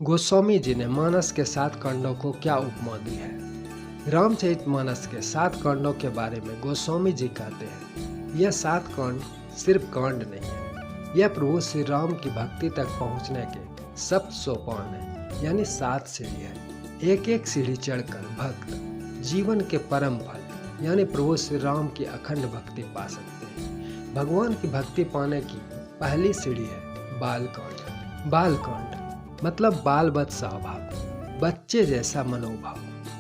गोस्वामी जी ने मानस के 7 कांडों को क्या उपमा दी है। रामचरितमानस के 7 कांडों के बारे में गोस्वामी जी कहते हैं, यह 7 कांड सिर्फ कांड नहीं है, यह प्रभु श्री राम की भक्ति तक पहुंचने के 7 सोपान है, यानी 7 सीढ़ी है। एक एक सीढ़ी चढ़कर भक्त जीवन के परम फल यानी प्रभु श्री राम की अखंड भक्ति पा सकते हैं। भगवान की भक्ति पाने की पहली सीढ़ी है बालकांड। बालकांड मतलब बालवत स्वभाव, बच्चे जैसा मनोभाव,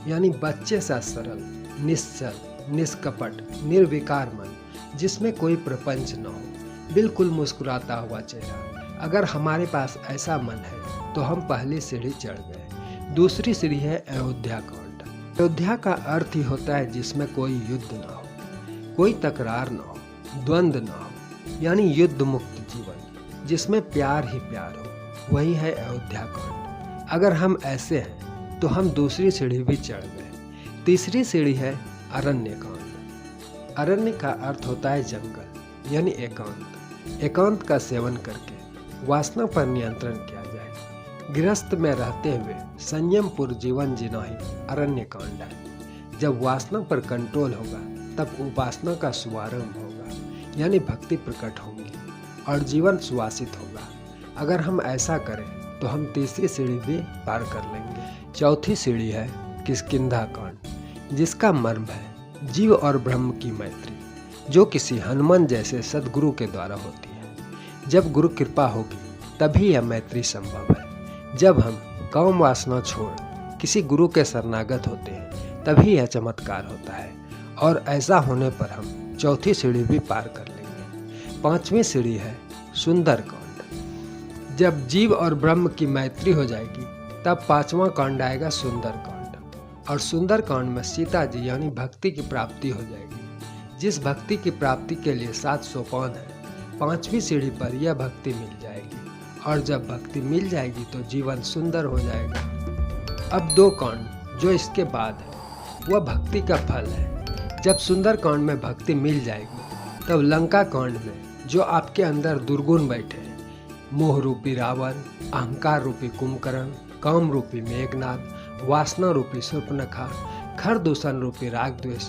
यानी बच्चे सा सरल, निश्चल, निष्कपट, निर्विकार मन, जिसमें कोई प्रपंच न हो, बिल्कुल मुस्कुराता हुआ चेहरा। अगर हमारे पास ऐसा मन है तो हम पहली सीढ़ी चढ़ गए। दूसरी सीढ़ी है अयोध्या कांड। अयोध्या का अर्थ ही होता है जिसमें कोई युद्ध न हो, कोई तकरार न हो, द्वंद्व न हो, यानी युद्ध मुक्त जीवन जिसमें प्यार ही प्यार हो, वही है अयोध्या कांड। अगर हम ऐसे हैं तो हम दूसरी सीढ़ी भी चढ़ गए। तीसरी सीढ़ी है अरण्य कांड। अरण्य का अर्थ होता है जंगल, यानी एकांत। एकांत का सेवन करके वासना पर नियंत्रण किया जाए। गृहस्थ में रहते हुए संयमपूर्ण जीवन जीना ही अरण्य कांड है। जब वासना पर कंट्रोल होगा तब उपासना का शुभारंभ होगा, यानी भक्ति प्रकट होगी और जीवन सुवासित होगा। अगर हम ऐसा करें तो हम तीसरी सीढ़ी भी पार कर लेंगे। चौथी सीढ़ी है किष्किंधा कांड, जिसका मर्म है जीव और ब्रह्म की मैत्री, जो किसी हनुमान जैसे सद्गुरु के द्वारा होती है। जब गुरु कृपा होगी तभी यह मैत्री संभव है। जब हम काम वासना छोड़ किसी गुरु के शरणागत होते हैं तभी यह चमत्कार होता है, और ऐसा होने पर हम चौथी सीढ़ी भी पार कर लेंगे। पांचवी सीढ़ी है सुंदर कांड। जब जीव और ब्रह्म की मैत्री हो जाएगी तब पांचवा कांड आएगा सुंदर कांड, और सुंदर कांड में सीता जी यानी भक्ति की प्राप्ति हो जाएगी। जिस भक्ति की प्राप्ति के लिए 7 सोपान है, पांचवी सीढ़ी पर यह भक्ति मिल जाएगी, और जब भक्ति मिल जाएगी तो जीवन सुंदर हो जाएगा। अब 2 कांड जो इसके बाद है वह भक्ति का फल है। जब सुंदर कांड में भक्ति मिल जाएगी तब लंका कांड में जो आपके अंदर दुर्गुण बैठे हैं, मोह रूपी रावण, अहंकार रूपी कुंभकर्ण, काम रूपी मेघनाद, वासना रूपी शूर्पणखा, खरदूषण रूपी राग द्वेष,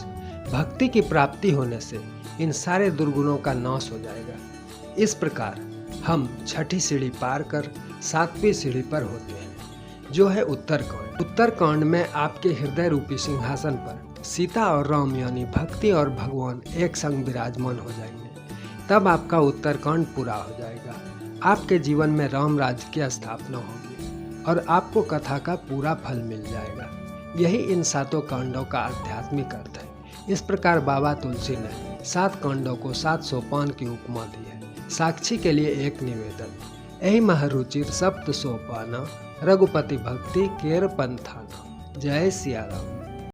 भक्ति की प्राप्ति होने से इन सारे दुर्गुणों का नाश हो जाएगा। इस प्रकार हम छठी सीढ़ी पार कर 7वीं सीढ़ी पर होते हैं, जो है उत्तरकांड। उत्तरकांड में आपके हृदय रूपी सिंहासन पर सीता और राम यानी भक्ति और भगवान एक संग विराजमान हो जाएंगे। तब आपका उत्तरकांड पूरा हो जाएगा। आपके जीवन में राम राज्य की स्थापना होगी और आपको कथा का पूरा फल मिल जाएगा। यही इन 7 कांडों का आध्यात्मिक अर्थ है। इस प्रकार बाबा तुलसी ने 7 कांडों को 7 सोपान की उपमा दी है। साक्षी के लिए एक निवेदन, यही महरुचिर सप्त सोपाना, रघुपति भक्ति केर पंथाना। जय सिया राम।